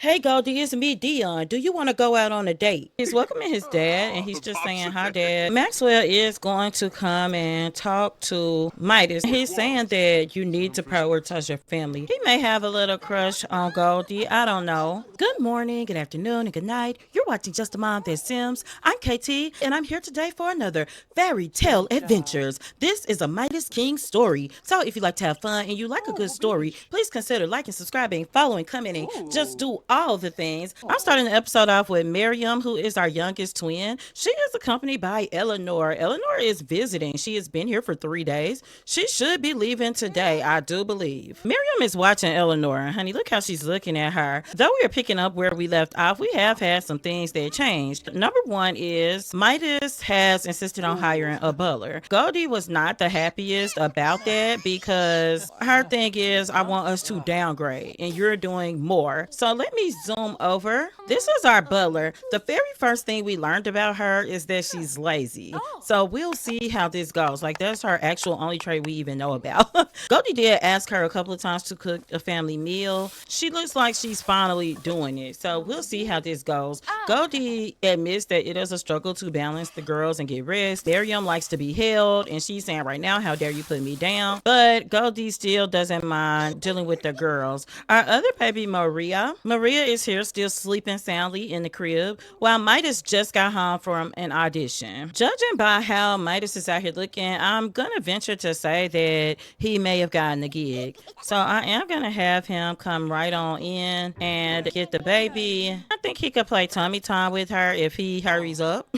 Hey Goldie, it's me, Dion. Do you want to go out on a date? He's welcoming his dad and he's just saying, hi, Dad. Maxwell is going to come and talk to Midas. He's saying that you need to prioritize your family. He may have a little crush on Goldie. I don't know. Good morning, good afternoon, and good night. You're watching Just a Mom That Sims. I'm KT, and I'm here today for another fairy tale adventures. This is a Midas King story. So if you like to have fun and you like a good story, please consider liking, subscribing, following, commenting. Just do all the things. I'm starting the episode off with Miriam, who is our youngest twin. She is accompanied by Eleanor. Eleanor is visiting. She has been here for 3 days. She should be leaving today, I do believe. Miriam is watching Eleanor. Honey, look how she's looking at her. Though we are picking up where we left off, we have had some things that changed. Number one is Midas has insisted on hiring a butler. Goldie was not the happiest about that because her thing is, I want us to downgrade and you're doing more. So let me zoom over. This is our butler. The very first thing we learned about her is that she's lazy. So we'll see how this goes. Like, that's her actual only trait we even know about. Goldie did ask her a couple of times to cook a family meal. She looks like she's finally doing it. So we'll see how this goes. Goldie admits that it is a struggle to balance the girls and get rest. Miriam likes to be held, and she's saying right now, how dare you put me down? But Goldie still doesn't mind dealing with the girls. Our other baby, Maria is here still sleeping soundly in the crib, while Midas just got home from an audition. Judging by how Midas is out here looking, I'm gonna venture to say that he may have gotten the gig. So I am gonna have him come right on in and get the baby. I think he could play tummy time with her if he hurries up.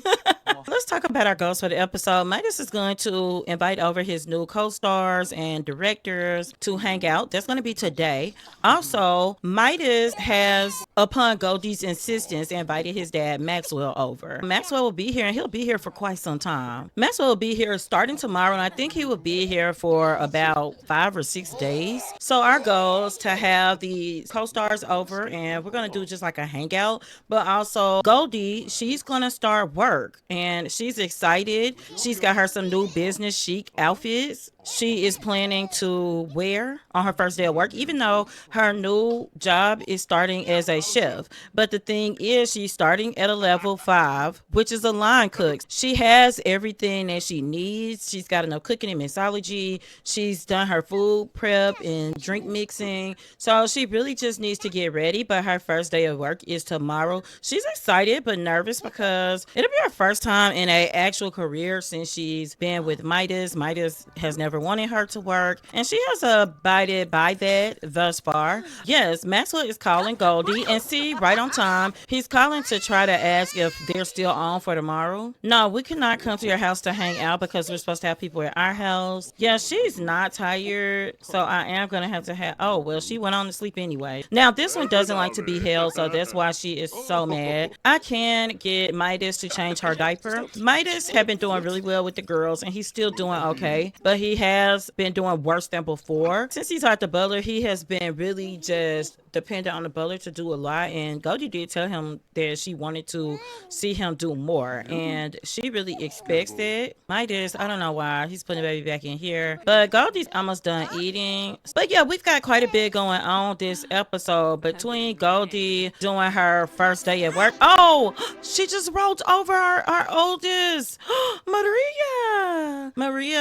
Let's talk about our goals for the episode. Midas is going to invite over his new co-stars and directors to hang out. That's going to be today. Also, Midas has, upon Goldie's insistence, invited his dad Maxwell over. Maxwell will be here, and he'll be here for quite some time. Maxwell will be here starting tomorrow, and I think he will be here for about 5 or 6 days. So our goal is to have the co-stars over, and we're going to do just like a hangout. But also, Goldie, she's going to start work, and she's excited. She's got her some new business chic outfits she is planning to wear on her first day of work, even though her new job is starting as a chef. But the thing is, she's starting at a level 5, which is a line cook. She has everything that she needs. She's got enough cooking and mixology. She's done her food prep and drink mixing. So she really just needs to get ready. But her first day of work is tomorrow. She's excited but nervous because it'll be her first time in a actual career since she's been with Midas. Midas has never wanted her to work, and she has abided by that thus far. Yes, Maxwell is calling Goldie, and see, right on time, he's calling to try to ask if they're still on for tomorrow. No, we cannot come to your house to hang out because we're supposed to have people at our house. Yeah, she's not tired, so I am gonna have to have, oh, well, she went on to sleep anyway. Now, this one doesn't like to be held, so that's why she is so mad. I can get Midas to change her diaper. Midas had been doing really well with the girls, and he's still doing okay, but he has been doing worse than before. Since he's at the butler, he has been really just dependent on the butler to do a lot, and Goldie did tell him that she wanted to see him do more, and she really expects that. Midas, I don't know why he's putting the baby back in here, but Goldie's almost done eating. But yeah, we've got quite a bit going on this episode between Goldie doing her first day at work. Oh, she just rolled over our oldest, Maria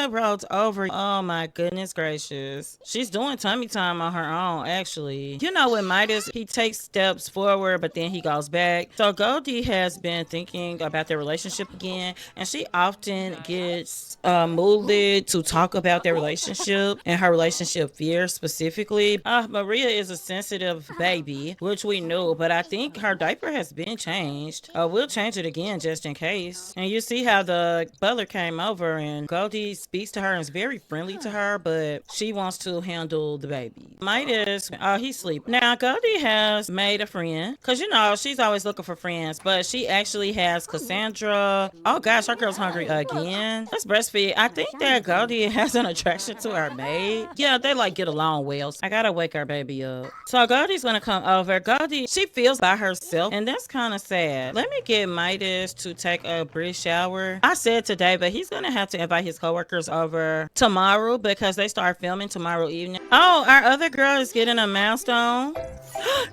rolled over. Oh my goodness gracious, she's doing tummy time on her own. Actually, you know, with Midas, he takes steps forward but then he goes back. So Goldie has been thinking about their relationship again, and she often gets molded to talk about their relationship and her relationship fears specifically. Maria is a sensitive baby, which we knew, but I think her diaper has been changed. We'll change it again just in case. And you see how the butler came over and Goldie speaks to her and is very friendly to her, but she wants to handle the baby. Midas, he's asleep. Now, Goldie has made a friend, because you know, she's always looking for friends, but she actually has Cassandra. Oh gosh, our girl's hungry again. Let's breastfeed. I think that Goldie has an attraction to her maid. Yeah, they like get along well. So I gotta wake our baby up. So Goldie's gonna come over. Goldie, she feels by herself, and that's kind of sad. Let me get Midas to take a brief shower. I said today, but he's gonna have to invite his coworkers over tomorrow tomorrow because they start filming tomorrow evening. Oh, our other girl is getting a milestone.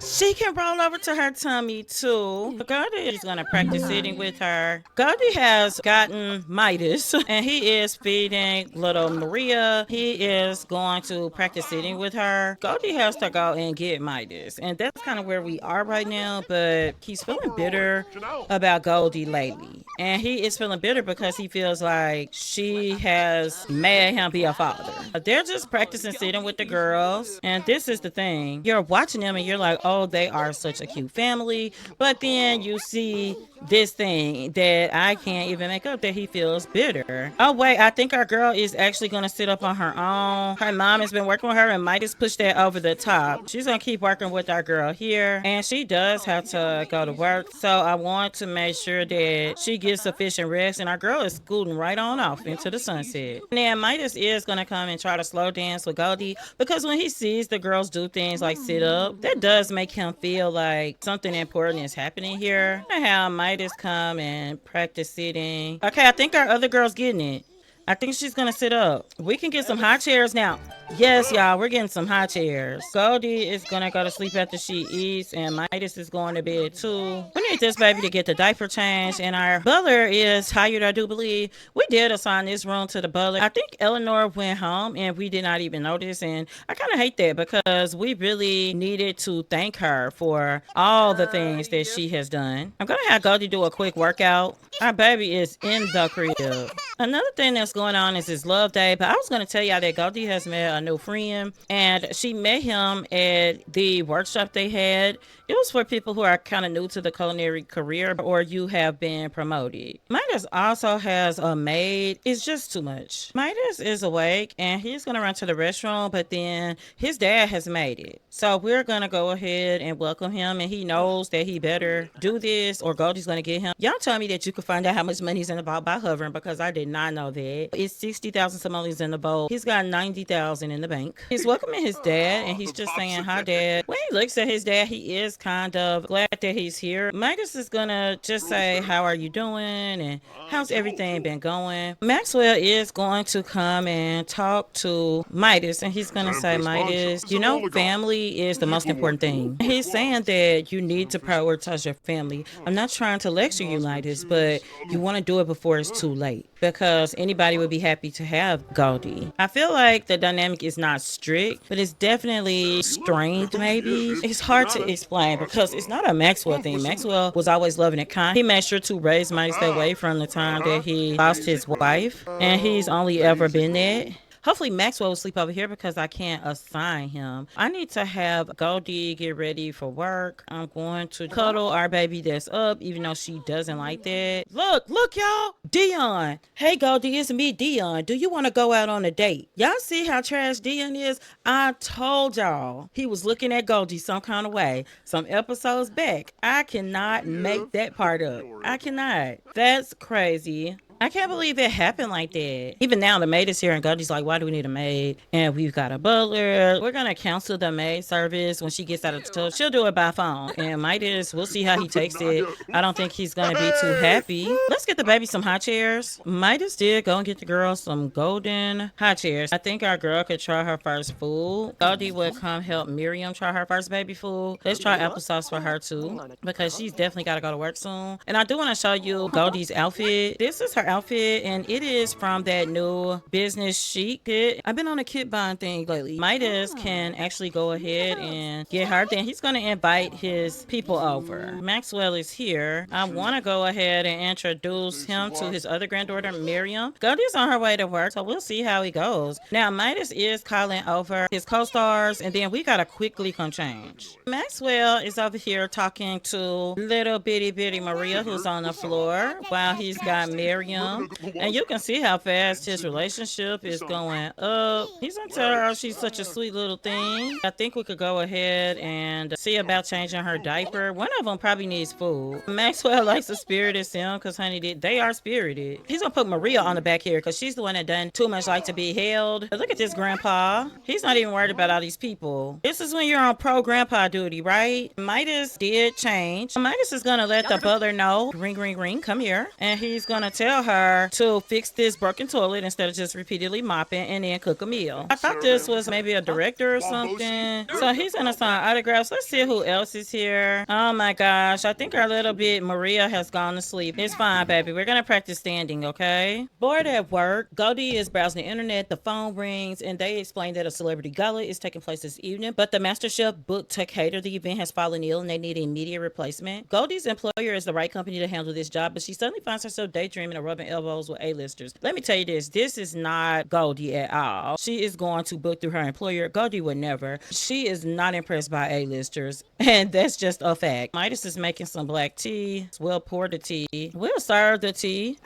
She can roll over to her tummy too. Goldie is gonna practice sitting with her. Goldie has gotten Midas and he is feeding little Maria. He is going to practice sitting with her. Goldie has to go and get Midas. And that's kind of where we are right now, but he's feeling bitter about Goldie lately. And he is feeling bitter because he feels like she has made him be a father. They're just practicing sitting with the girls. And this is the thing. You're watching them and you're like, oh, they are such a cute family. But then you see this thing that I can't even make up, that he feels bitter. Oh, wait, I think our girl is actually going to sit up on her own. Her mom has been working with her and might just push that over the top. She's going to keep working with our girl here. And she does have to go to work. So I want to make sure that she gets sufficient rest. And our girl is scooting right on off into the sunset. And then Midas is going to come and try to slow dance with Goldie because when he sees the girls do things like sit up, that does make him feel like something important is happening here. I have Midas come and practice sitting. Okay, I think our other girl's getting it. I think she's gonna sit up. We can get some high chairs now. Yes, y'all, we're getting some high chairs. Goldie is gonna go to sleep after she eats, and Midas is going to bed too. We need this baby to get the diaper change, and our butler is tired, I do believe. We did assign this room to the butler. I think Eleanor went home, and we did not even notice, and I kind of hate that because we really needed to thank her for all the things that she has done. I'm gonna have Goldie do a quick workout. Our baby is in the crib. Another thing that's going on is his love day, but I was going to tell y'all that Goldie has met a new friend, and she met him at the workshop they had. It was for people who are kind of new to the culinary career or you have been promoted. Midas also has a maid. It's just too much. Midas is awake and he's going to run to the restroom, but then his dad has made it. So we're going to go ahead and welcome him, and he knows that he better do this or Goldie's going to get him. Y'all tell me that you can find out how much money's in the bowl by hovering, because I did not know that. It's 60,000 simoleons in the bowl. He's got 90,000 in the bank. He's welcoming his dad and he's just saying, hi, Dad. When he looks at his dad, he is kind of glad that he's here. Midas is gonna just say, how are you doing? And how's everything been going? Maxwell is going to come and talk to Midas, and he's gonna say, Midas, you know, family is the most important thing. He's saying that you need to prioritize your family. I'm not trying to lecture you, Midas, but you want to do it before it's too late, because anybody would be happy to have Goldie. I feel like the dynamic is not strict, but it's definitely strained maybe. It's hard to explain because it's not a Maxwell thing. Maxwell was always loving and kind. He made sure to raise Midas that way from the time that he lost his wife, and he's only ever been that. Hopefully Maxwell will sleep over here because I can't assign him. I need to have Goldie get ready for work. I'm going to cuddle our baby that's up, even though she doesn't like that. Look, y'all. Dion. Hey, Goldie, it's me, Dion. Do you want to go out on a date? Y'all see how trash Dion is? I told y'all he was looking at Goldie some kind of way. Some episodes back. I cannot make that part up. I cannot. That's crazy. I can't believe it happened like that. Even now, the maid is here, and Goldie's like, why do we need a maid? And we've got a butler. We're going to cancel the maid service when she gets out of the tub. She'll do it by phone. And Midas, we'll see how he takes it. I don't think he's going to be too happy. Let's get the baby some high chairs. Midas did go and get the girl some golden high chairs. I think our girl could try her first food. Goldie would come help Miriam try her first baby food. Let's try applesauce for her, too, because she's definitely got to go to work soon. And I do want to show you Goldie's outfit. This is her outfit, and it is from that new business chic kit. I've been on a kit buying thing lately. Midas can actually go ahead and get her. Then he's going to invite his people over. Maxwell is here. I want to go ahead and introduce him to his other granddaughter, Miriam. Goldie's on her way to work, so we'll see how he goes. Now, Midas is calling over his co-stars, and then we got to quickly come change. Maxwell is over here talking to little bitty Maria, who's on the floor, while he's got Miriam. And you can see how fast his relationship is going up. He's gonna tell her she's such a sweet little thing. I think we could go ahead and see about changing her diaper. One of them probably needs food. Maxwell likes a spirited sim because, honey, they are spirited. He's gonna put Maria on the back here because she's the one that done too much like to be held. But look at this grandpa. He's not even worried about all these people. This is when you're on pro grandpa duty, right? Midas did change. Midas is gonna let the butler know, ring, come here. And he's gonna tell her her to fix this broken toilet instead of just repeatedly mopping and then cook a meal. I thought this was maybe a director or something. So he's gonna sign autographs. Let's see who else is here. Oh my gosh, I think our little bit Maria has gone to sleep. It's fine, baby. We're gonna practice standing, okay? Bored at work, Goldie is browsing the internet. The phone rings and they explain that a celebrity gala is taking place this evening, but the master chef booked to cater the event has fallen ill and they need an immediate replacement. Goldie's employer is the right company to handle this job, but she suddenly finds herself daydreaming and rubbing elbows with A-listers. Let me tell you this is not Goldie at all. She is going to book through her employer. Goldie would never. She is not impressed by A-listers, and that's just a fact. Midas is making some black tea. We'll pour the tea. We'll serve the tea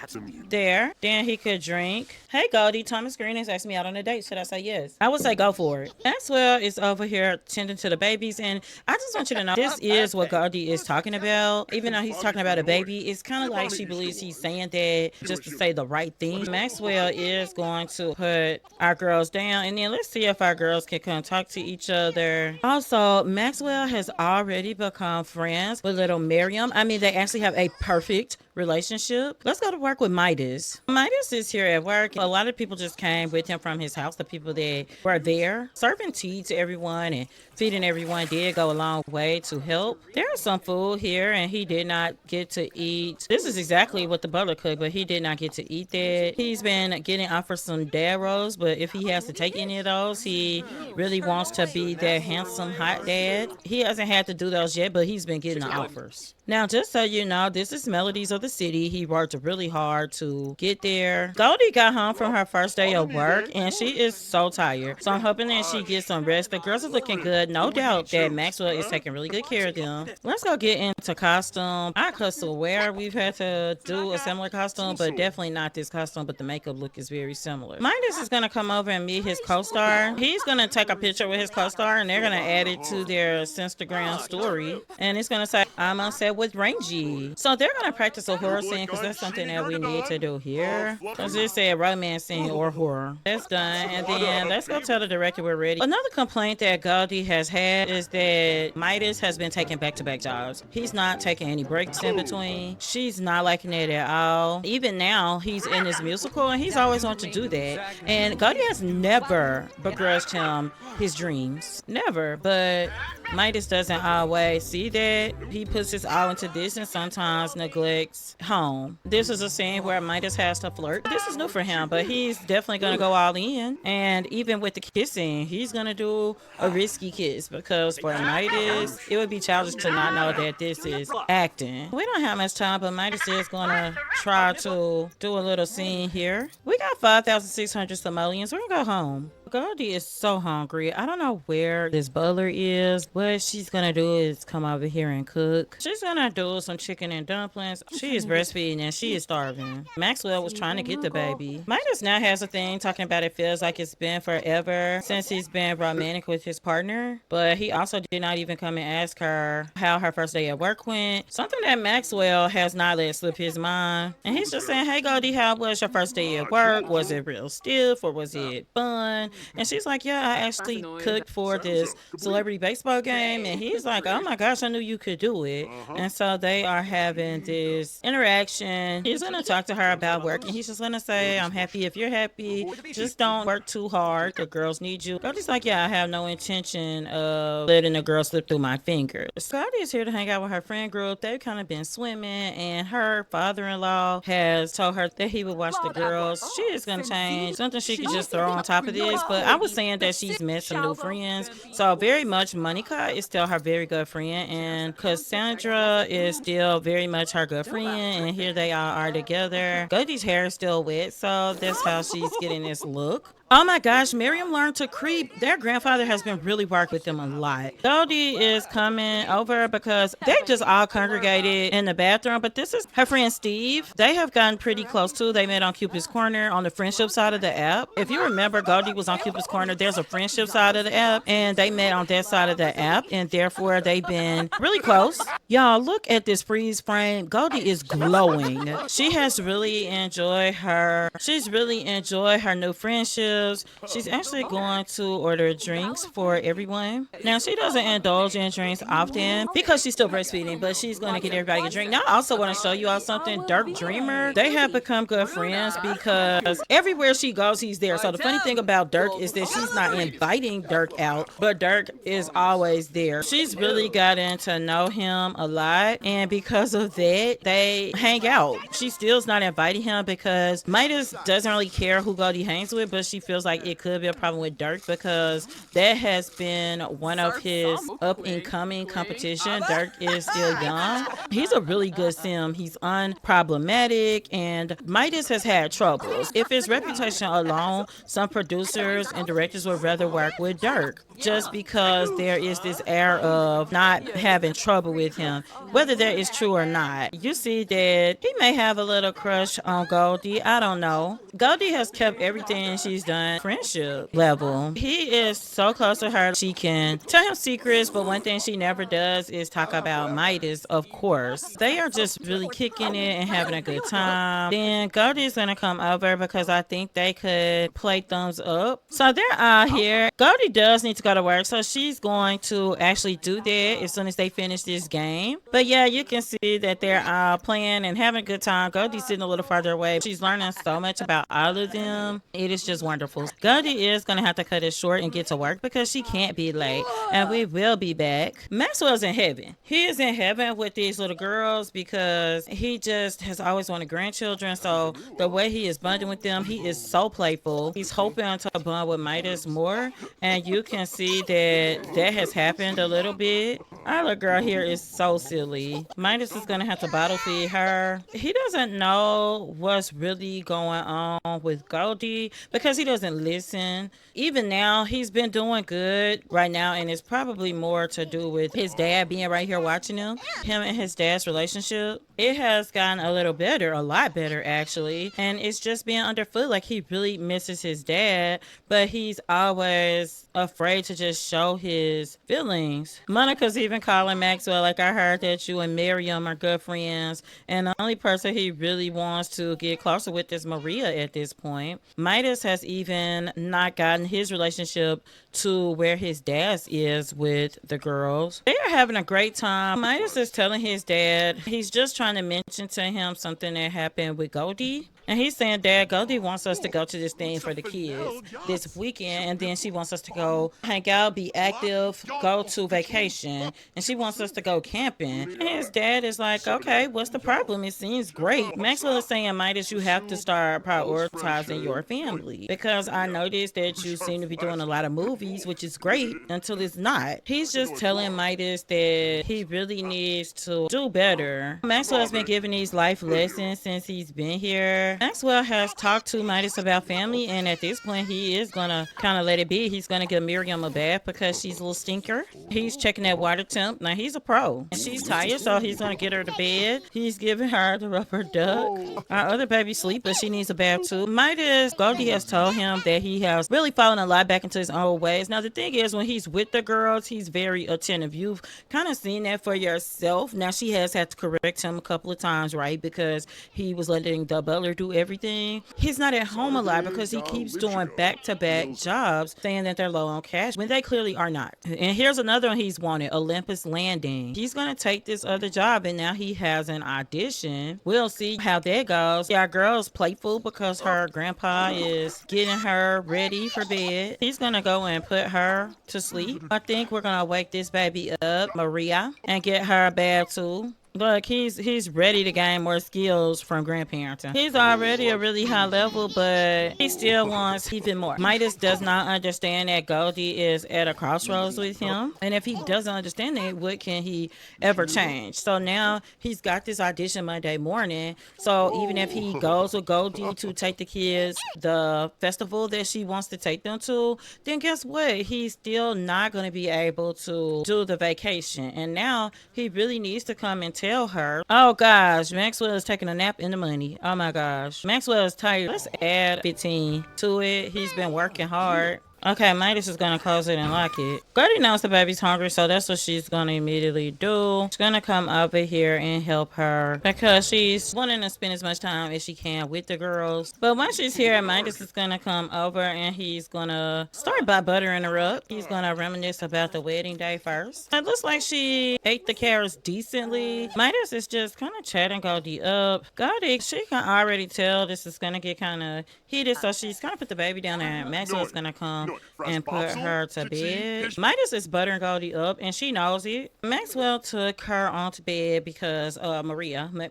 there. Then he could drink. Hey, Goldie, Thomas Green has asked me out on a date. Should I say yes? I would say go for it. Maxwell is over here tending to the babies, and I just want you to know this is what Goldie is talking about. Even though he's talking about a baby, it's kind of like she believes he's saying that just to say the right thing. Maxwell is going to put our girls down, and then let's see if our girls can come talk to each other. Also, Maxwell has already become friends with little Miriam. I mean, they actually have a perfect relationship. Let's go to work with Midas. Midas is here at work. A lot of people just came with him from his house. The people that were there serving tea to everyone and feeding everyone did go a long way to help. There's some food here and he did not get to eat. This is exactly what the butler cooked, but he did not get to eat that. He's been getting offered some dad rolls, but if he has to take any of those, he really wants to be that handsome hot dad. He hasn't had to do those yet, but he's been getting the offers. Now, just so you know, this is Melodies of the City. He worked really hard to get there. Goldie got home from her first day of work, and she is so tired. So I'm hoping that she gets some rest. The girls are looking good. No doubt that Maxwell is taking really good care of them. Let's go get into costume. I could swear we've had to do a similar costume, but definitely not this costume, but the makeup look is very similar. Midas is going to come over and meet his co-star. He's going to take a picture with his co-star, and they're going to add it to their Instagram story. And it's going to say, I'm on set with Rangy. So they're going to practice a horror scene because that's something that we need to do here. Because it said romance scene or horror. That's done. And then let's go tell the director we're ready. Another complaint that Goldie has had is that Midas has been taking back-to-back jobs. He's not taking any breaks in between. She's not liking it at all. Even now, he's in his musical and he's always wanted to do that. And Goldie has never begrudged him his dreams. Never. But Midas doesn't always see that. He puts his all into this and sometimes neglects home. This is a scene where Midas has to flirt. This is new for him, but he's definitely going to go all in. And even with the kissing, he's going to do a risky kiss because for Midas, it would be childish to not know that this is acting. We don't have much time, but Midas is going to try to do a little scene here. We got 5,600 simoleons. We're going to go home. Goldie is so hungry. I don't know where this butler is. What she's gonna do is come over here and cook. She's gonna do some chicken and dumplings. She is breastfeeding and she is starving. Maxwell was trying to get the baby. Midas now has a thing talking about it feels like it's been forever since he's been romantic with his partner. But he also did not even come and ask her how her first day at work went. Something that Maxwell has not let slip his mind. And he's just saying, hey Goldie, how was your first day at work? Was it real stiff or was it fun? And she's like, yeah, I actually cooked for this celebrity baseball game. And he's like, oh my gosh, I knew you could do it. And so they are having this interaction. He's going to talk to her about work. And he's just going to say, I'm happy if you're happy. Just don't work too hard. The girls need you. Goldie's like, yeah, I have no intention of letting the girl slip through my fingers. Goldie is here to hang out with her friend group. They've kind of been swimming. And her father-in-law has told her that he would watch the girls. She is going to change. Something she could just throw on top of this. But I was saying that she's met some new friends. So very much Monica is still her very good friend. And Cassandra is still very much her good friend. And here they all are together. Goldie's hair is still wet. So that's how she's getting this look. Oh my gosh, Miriam learned to creep. Their grandfather has been really working with them a lot. Goldie is coming over because they just all congregated in the bathroom. But this is her friend Steve. They have gotten pretty close too. They met on Cupid's Corner on the friendship side of the app. If you remember, Goldie was on Cupid's Corner. There's a friendship side of the app. And they met on that side of the app. And therefore, they've been really close. Y'all, look at this freeze frame. Goldie is glowing. She has really enjoyed her. She's really enjoyed her new friendship. because she's actually going to order drinks for everyone. Now, she doesn't indulge in drinks often because she's still breastfeeding, but she's going to get everybody a drink. Now, I also want to show you all something. Dirk Dreamer, they have become good friends because everywhere she goes, he's there. So the funny thing about Dirk is that she's not inviting Dirk out, but Dirk is always there. She's really gotten to know him a lot, and because of that, they hang out. She still's not inviting him because Midas doesn't really care who Goldie hangs with, but she feels like it could be a problem with Dirk because that has been one of his up and coming competition. Dirk is still young. He's a really good sim. He's unproblematic, and Midas has had troubles. If his reputation alone, some producers and directors would rather work with Dirk just because there is this air of not having trouble with him, whether that is true or not. You see that he may have a little crush on Goldie. I don't know. Goldie has kept everything she's done friendship level. He is so close to her. She can tell him secrets, but one thing she never does is talk about Midas, of course. They are just really kicking it and having a good time. Then Goldie's gonna come over because I think they could play thumbs up. So they're out here. Goldie does need to go to work, so she's going to actually do that as soon as they finish this game. But yeah, you can see that they're playing and having a good time. Goldie's sitting a little farther away. She's learning so much about all of them. It is just wonderful. Goldie is going to have to cut it short and get to work because she can't be late, and we will be back. Maxwell's in heaven. He is in heaven with these little girls because he just has always wanted grandchildren, so the way he is bonding with them, he is so playful. He's hoping to bond with Midas more, and you can see that has happened a little bit. Our little girl here is so silly. Midas is gonna have to bottle feed her. He doesn't know what's really going on with Goldie because he doesn't listen. Even now, he's been doing good right now, and it's probably more to do with his dad being right here watching him. Him and his dad's relationship, it has gotten a little better, a lot better actually, and it's just being underfoot. Like, he really misses his dad, but he's always afraid to just show his feelings. Monica's even calling Maxwell, like, I heard that you and Miriam are good friends, and the only person he really wants to get closer with is Maria at this point. Midas has even not gotten his relationship to where his dad is with the girls. They are having a great time. Midas is telling his dad he's just trying to mention to him something that happened with Goldie. And he's saying, Dad, Goldie wants us to go to this thing for the kids this weekend, and then she wants us to go hang out, be active, go to vacation, and she wants us to go camping. And his dad is like, okay, what's the problem? It seems great. Maxwell is saying, Midas, you have to start prioritizing your family because I noticed that you seem to be doing a lot of movies, which is great until it's not. He's just telling Midas that he really needs to do better. Maxwell has been giving these life lessons since he's been here. Maxwell has talked to Midas about family, and at this point he is gonna kind of let it be. He's gonna give Miriam a bath because she's a little stinker. He's checking that water temp. Now, he's a pro, and she's tired, so he's gonna get her to bed. He's giving her the rubber duck. Our other baby sleep, but she needs a bath too. Midas, Goldie has told him that he has really fallen a lot back into his old ways. Now, the thing is, when he's with the girls, he's very attentive. You've kind of seen that for yourself. Now, she has had to correct him a couple of times, right? Because he was letting the butler do everything. He's not at home a lot because he keeps doing back-to-back jobs saying that they're low on cash when they clearly are not. And here's another one he's wanted, Olympus Landing. He's gonna take this other job, and now he has an audition. We'll see how that goes. Our girl's playful because her grandpa is getting her ready for bed. He's gonna go and put her to sleep. I think we're gonna wake this baby up, Maria, and get her a bath too. Look, he's ready to gain more skills from grandparenting. He's already a really high level, but he still wants even more. Midas does not understand that Goldie is at a crossroads with him. And if he doesn't understand that, what can he ever change? So now he's got this audition Monday morning. So even if he goes with Goldie to take the kids the festival that she wants to take them to, then guess what? He's still not going to be able to do the vacation. And now he really needs to come and tell her, oh gosh, Maxwell is taking a nap in the money. Oh my gosh, Maxwell is tired. Let's add 15 to it. He's been working hard. Okay, Midas is gonna close it and lock it. Goldie knows the baby's hungry, so that's what she's gonna immediately do. She's gonna come over here and help her because she's wanting to spend as much time as she can with the girls. But once she's here, Midas is gonna come over and he's gonna start by buttering her up. He's gonna reminisce about the wedding day first. It looks like she ate the carrots decently. Midas is just kind of chatting Goldie up. Goldie, she can already tell this is gonna get kind of heated, so she's gonna put the baby down there and Maxwell's gonna come and put her to bed. Midas is buttering Goldie up and she knows it. Maxwell took her onto bed because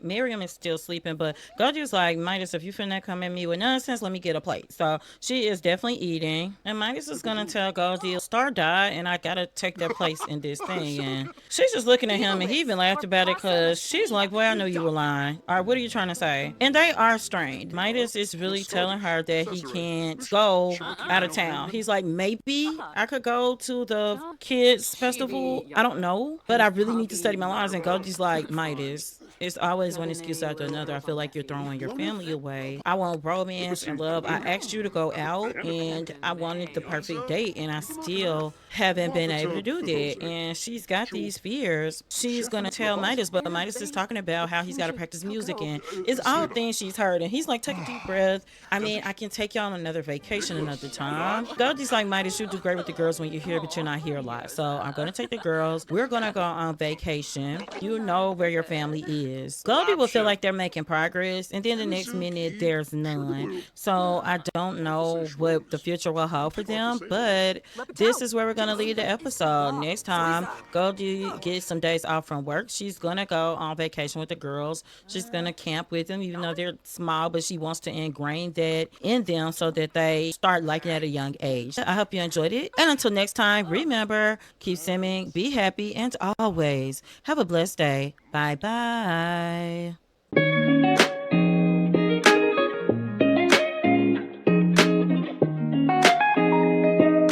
Miriam is still sleeping, but Goldie was like, Midas, if you finna come at me with nonsense, let me get a plate. So she is definitely eating. And Midas is gonna tell Goldie, Star died and I gotta take their place in this thing. And she's just looking at him and he even laughed about it because she's like, well, I know you were lying. All right, what are you trying to say? And they are strained. Midas is really telling her that he can't go out of town. He's like, maybe I could go to the kids festival. I don't know, but I really need to study my lines. And Goldie's like, Midas, it's always one excuse after another. I feel like you're throwing your family away. I want romance and love. I asked you to go out and I wanted the perfect date and I still haven't been able to do that. And she's got these fears. She's going to tell Midas, but Midas is talking about how he's got to practice music and it's all things she's heard. And he's like, take a deep breath. I mean, I can take you on another vacation another time. Goldie's like, Midas, you do great with the girls when you're here, but you're not here a lot. So I'm going to take the girls. We're going to go on vacation. You know where your family is. Goldie will feel like they're making progress, and then the next minute there's none. So I don't know what the future will hold for them, but this is where we're going to leave the episode. Next time, Goldie gets some days off from work. She's going to go on vacation with the girls. She's going to camp with them, even though they're small, but she wants to ingrain that in them so that they start liking it at a young age. I hope you enjoyed it. And until next time, remember, keep swimming, be happy, and always have a blessed day. Bye bye.